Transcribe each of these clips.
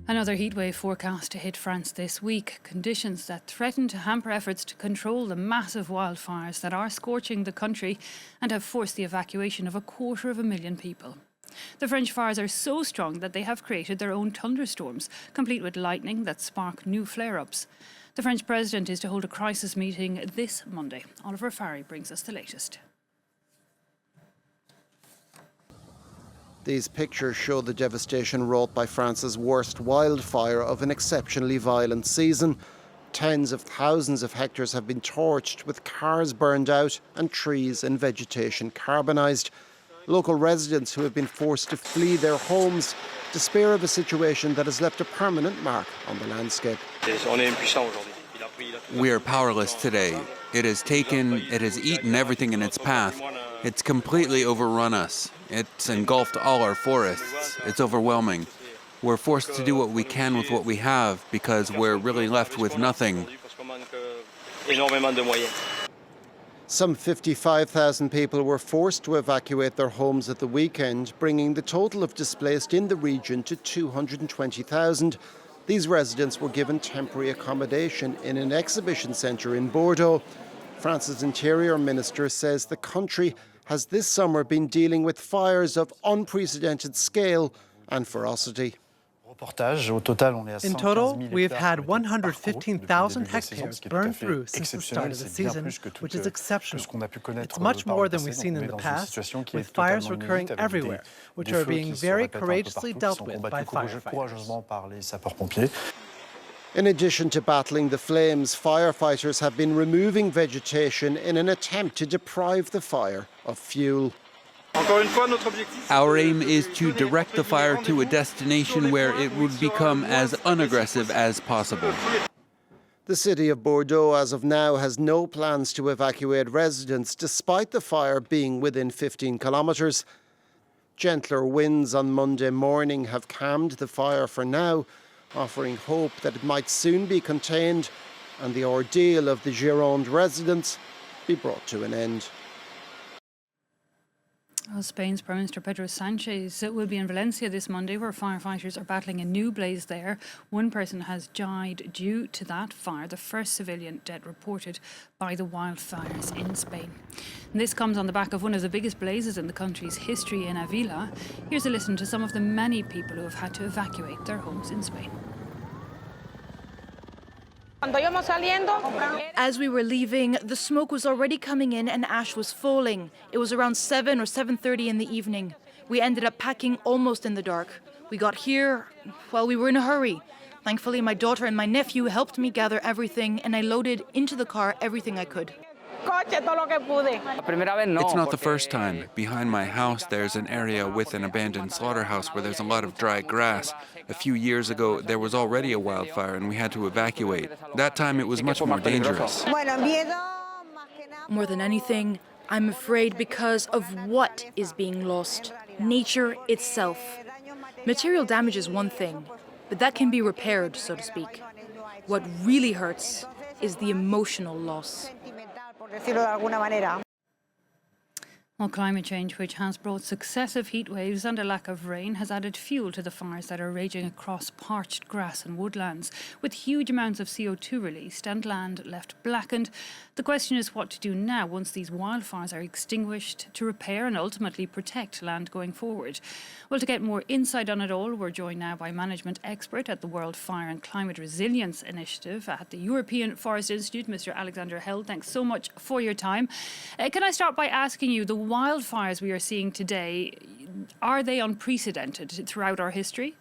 Another heatwave forecast to hit France this week. Conditions that threaten to hamper efforts to control the massive wildfires that are scorching the country and have forced the evacuation of 250,000 people. The French fires are so strong that they have created their own thunderstorms, complete with lightning that spark new flare-ups. The French president is to hold a crisis meeting this Monday. Oliver Farry brings us the latest. These pictures show the devastation wrought by France's worst wildfire of an exceptionally violent season. Tens of thousands of hectares have been torched, with cars burned out and trees and vegetation carbonised. Local residents who have been forced to flee their homes despair of a situation that has left a permanent mark on the landscape. We are powerless today. It has eaten everything in its path. It's completely overrun us. It's engulfed all our forests. It's overwhelming. We're forced to do what we can with what we have because we're really left with nothing. Some 55,000 people were forced to evacuate their homes at the weekend, bringing the total of displaced in the region to 220,000. These residents were given temporary accommodation in an exhibition centre in Bordeaux. France's Interior Minister says the country has this summer been dealing with fires of unprecedented scale and ferocity. In total, we've had 115,000 hectares burned through since the start of the season, which is exceptional. It's much more than we've seen in the past, with fires occurring everywhere, which are being very courageously dealt with by firefighters. In addition to battling the flames, firefighters have been removing vegetation in an attempt to deprive the fire of fuel. Our aim is to direct the fire to a destination where it would become as unaggressive as possible. The city of Bordeaux, as of now, has no plans to evacuate residents, despite the fire being within 15 kilometres. Gentler winds on Monday morning have calmed the fire for now, offering hope that it might soon be contained and the ordeal of the Gironde residents be brought to an end. Well, Spain's Prime Minister Pedro Sanchez will be in Valencia this Monday, where firefighters are battling a new blaze there. One person has died due to that fire, the first civilian death reported by the wildfires in Spain. And this comes on the back of one of the biggest blazes in the country's history in Avila. Here's a listen to some of the many people who have had to evacuate their homes in Spain. As we were leaving, the smoke was already coming in and ash was falling. It was around 7 or 7:30 in the evening. We ended up packing almost in the dark. We got here, well, we were in a hurry. Thankfully, my daughter and my nephew helped me gather everything, and I loaded into the car everything I could. It's not the first time. Behind my house, there's an area with an abandoned slaughterhouse where there's a lot of dry grass. A few years ago, there was already a wildfire and we had to evacuate. That time, it was much more dangerous. More than anything, I'm afraid because of what is being lost. Nature itself. Material damage is one thing, but that can be repaired, so to speak. What really hurts is the emotional loss. Well, climate change, which has brought successive heat waves and a lack of rain, has added fuel to the fires that are raging across parched grass and woodlands, with huge amounts of CO2 released and land left blackened. The question is what to do now once these wildfires are extinguished to repair and ultimately protect land going forward. Well, to get more insight on it all, we're joined now by management expert at the World Fire and Climate Resilience Initiative at the European Forest Institute, Mr. Alexander Held. Thanks so much for your time. Can I start by asking you, the wildfires we are seeing today, are they unprecedented throughout our history?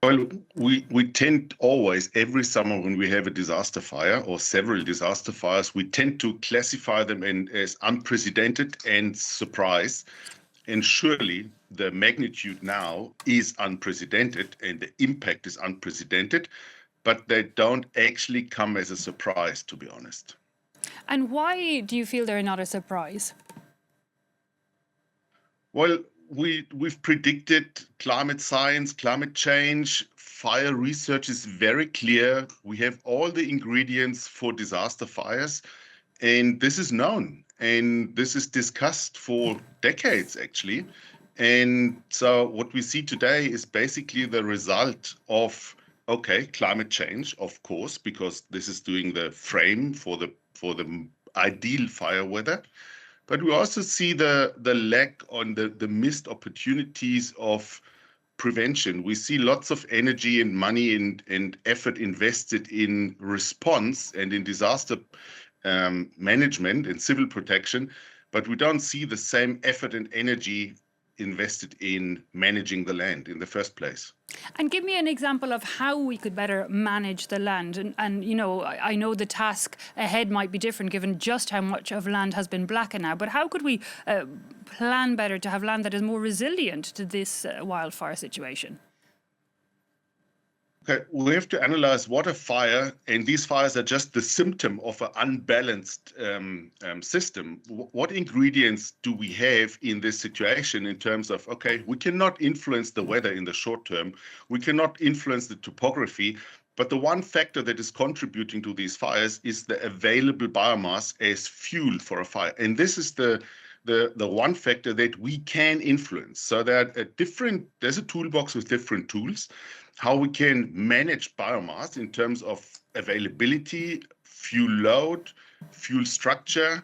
Well, we tend always, every summer when we have a disaster fire or several disaster fires, we tend to classify them as unprecedented and surprise. And surely the magnitude now is unprecedented and the impact is unprecedented, but they don't actually come as a surprise, to be honest. And why do you feel they're not a surprise? Well, we've predicted climate science, climate change, fire research is very clear. We have all the ingredients for disaster fires, and this is known. And this is discussed for decades, actually. And so what we see today is basically the result of, okay, climate change, of course, because this is doing the frame for the ideal fire weather. But we also see the lack on the missed opportunities of prevention. We see lots of energy and money and effort invested in response and in disaster management and civil protection, but we don't see the same effort and energy invested in managing the land in the first place. And give me an example of how we could better manage the land. And you know, I know the task ahead might be different given just how much of land has been blackened now, but how could we plan better to have land that is more resilient to this wildfire situation? Okay, we have to analyze what a fire, and these fires are just the symptom of an unbalanced system. What ingredients do we have in this situation in terms of, okay, we cannot influence the weather in the short term, we cannot influence the topography, but the one factor that is contributing to these fires is the available biomass as fuel for a fire. And this is the one factor that we can influence. So there's a toolbox with different tools, how we can manage biomass in terms of availability, fuel load, fuel structure,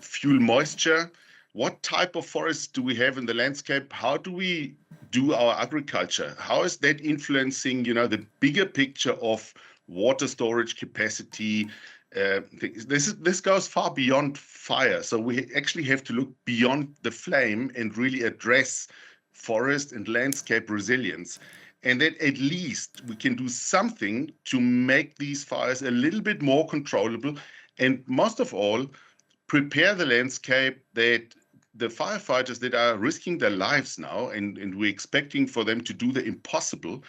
fuel moisture. What type of forests do we have in the landscape? How do we do our agriculture? How is that influencing, the bigger picture of water storage capacity? This goes far beyond fire. So we actually have to look beyond the flame and really address forest and landscape resilience. And that at least we can do something to make these fires a little bit more controllable. And most of all, prepare the landscape that the firefighters that are risking their lives now, and we're expecting for them to do the impossible,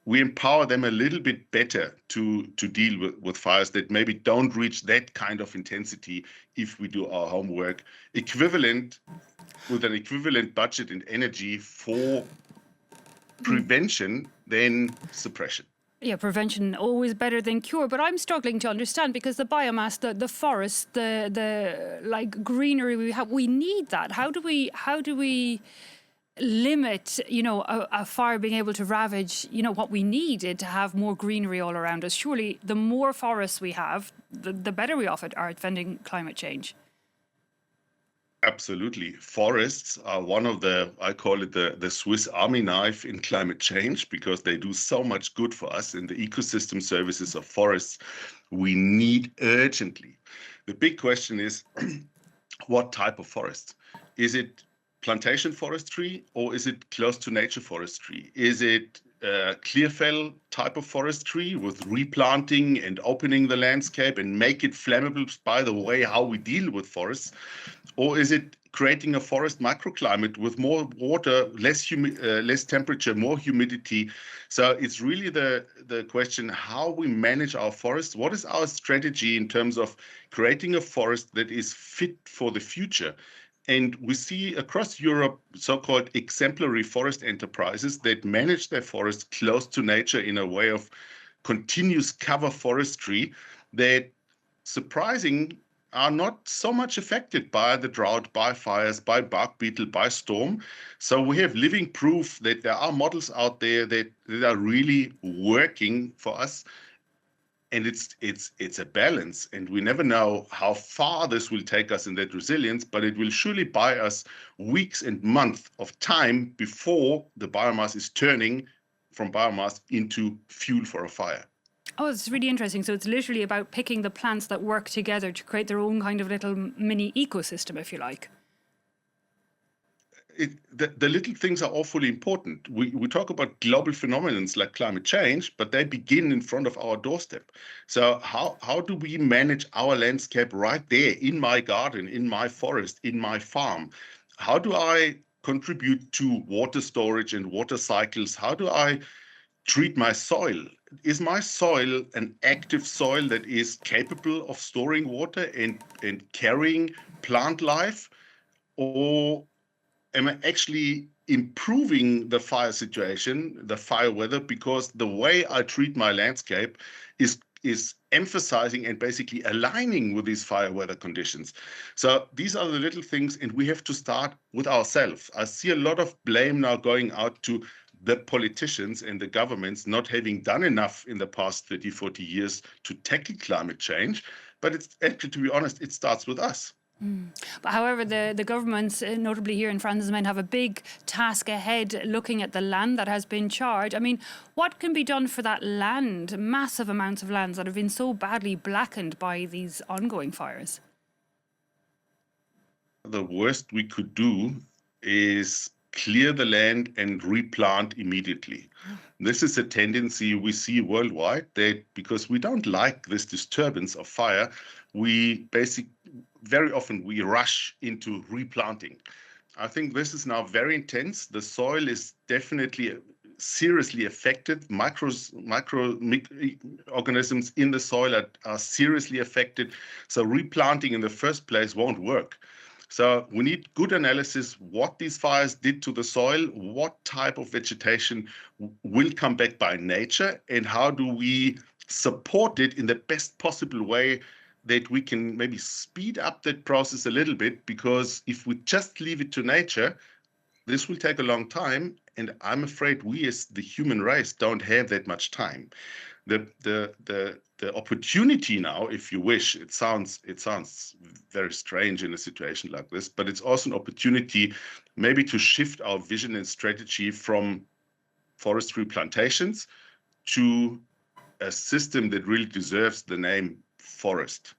we empower them a little bit better to deal with fires that maybe don't reach that kind of intensity if we do our homework with an equivalent budget and energy for prevention than suppression. Yeah, prevention always better than cure. But I'm struggling to understand because the biomass, the forest, the like greenery we have, we need that. How do we limit, a fire being able to ravage, what we needed to have more greenery all around us? Surely the more forests we have, the better we off are at fending climate change. Absolutely. Forests are one of I call it the Swiss Army knife in climate change, because they do so much good for us in the ecosystem services of forests we need urgently. The big question is, what type of forest? Is it plantation forestry or is it close to nature forestry? Is it clear fell type of forestry with replanting and opening the landscape and make it flammable by the way how we deal with forests? Or is it creating a forest microclimate with more water, less temperature, more humidity? So it's really the question how we manage our forests. What is our strategy in terms of creating a forest that is fit for the future? And we see across Europe so-called exemplary forest enterprises that manage their forests close to nature in a way of continuous cover forestry that, surprising, are not so much affected by the drought, by fires, by bark beetle, by storm. So we have living proof that there are models out there that are really working for us. And it's a balance, and we never know how far this will take us in that resilience, but it will surely buy us weeks and months of time before the biomass is turning from biomass into fuel for a fire. Oh, it's really interesting. So it's literally about picking the plants that work together to create their own kind of little mini ecosystem, if you like. The little things are awfully important. We talk about global phenomena like climate change, but they begin in front of our doorstep. So how do we manage our landscape right there in my garden, in my forest, in my farm? How do I contribute to water storage and water cycles? How do I treat my soil? Is my soil an active soil that is capable of storing water and carrying plant life? Or am I actually improving the fire situation, the fire weather, because the way I treat my landscape is is emphasizing and basically aligning with these fire weather conditions. So these are the little things, and we have to start with ourselves. I see a lot of blame now going out to the politicians and the governments not having done enough in the past 30, 40 years to tackle climate change. But it's actually, to be honest, it starts with us. But however, the governments, notably here in France, have a big task ahead looking at the land that has been charred. I mean, what can be done for that land, massive amounts of lands that have been so badly blackened by these ongoing fires? The worst we could do is clear the land and replant immediately. This is a tendency we see worldwide, that because we don't like this disturbance of fire, very often we rush into replanting. I think this is now very intense. The soil is definitely seriously affected. Microorganisms in the soil are seriously affected. So replanting in the first place won't work. So we need good analysis what these fires did to the soil, what type of vegetation will come back by nature, and how do we support it in the best possible way that we can maybe speed up that process a little bit, because if we just leave it to nature, this will take a long time, and I'm afraid we as the human race don't have that much time. The opportunity now, if you wish, it sounds very strange in a situation like this, but it's also an opportunity maybe to shift our vision and strategy from forestry plantations to a system that really deserves the name forest.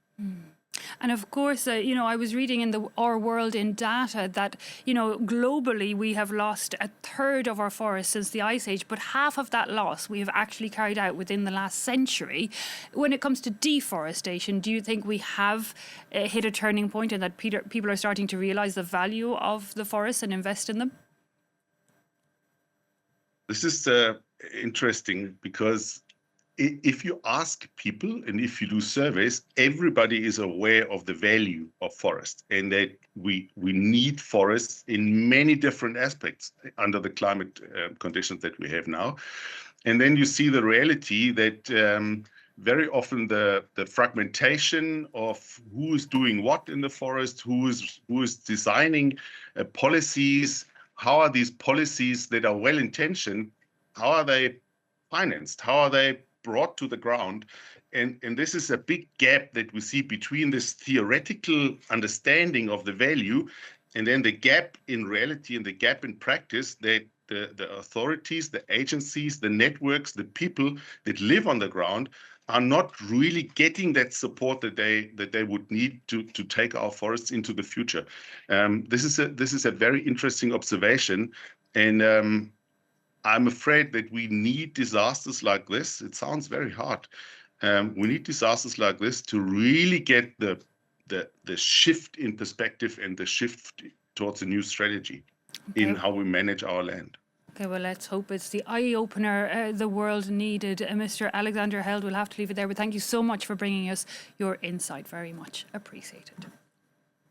And of course, I was reading in Our World in Data that, globally we have lost a third of our forests since the Ice Age, but half of that loss we have actually carried out within the last century. When it comes to deforestation, do you think we have hit a turning point and that people are starting to realise the value of the forests and invest in them? This is interesting, because if you ask people and if you do surveys, everybody is aware of the value of forest, and that we need forests in many different aspects under the climate conditions that we have now. And then you see the reality that very often the fragmentation of who is doing what in the forest, who is designing policies, how are these policies that are well-intentioned, how are they financed, how are they brought to the ground? And this is a big gap that we see between this theoretical understanding of the value and then the gap in reality and the gap in practice, that the authorities, the agencies, the networks, the people that live on the ground are not really getting that support that they would need to take our forests into the future. This is a very interesting observation, and I'm afraid that we need disasters like this. It sounds very hard. We need disasters like this to really get the shift in perspective and the shift towards a new strategy in how we manage our land. Okay, well, let's hope it's the eye-opener the world needed. Mr. Alexander Held, we'll have to leave it there, but thank you so much for bringing us your insight. Very much appreciated.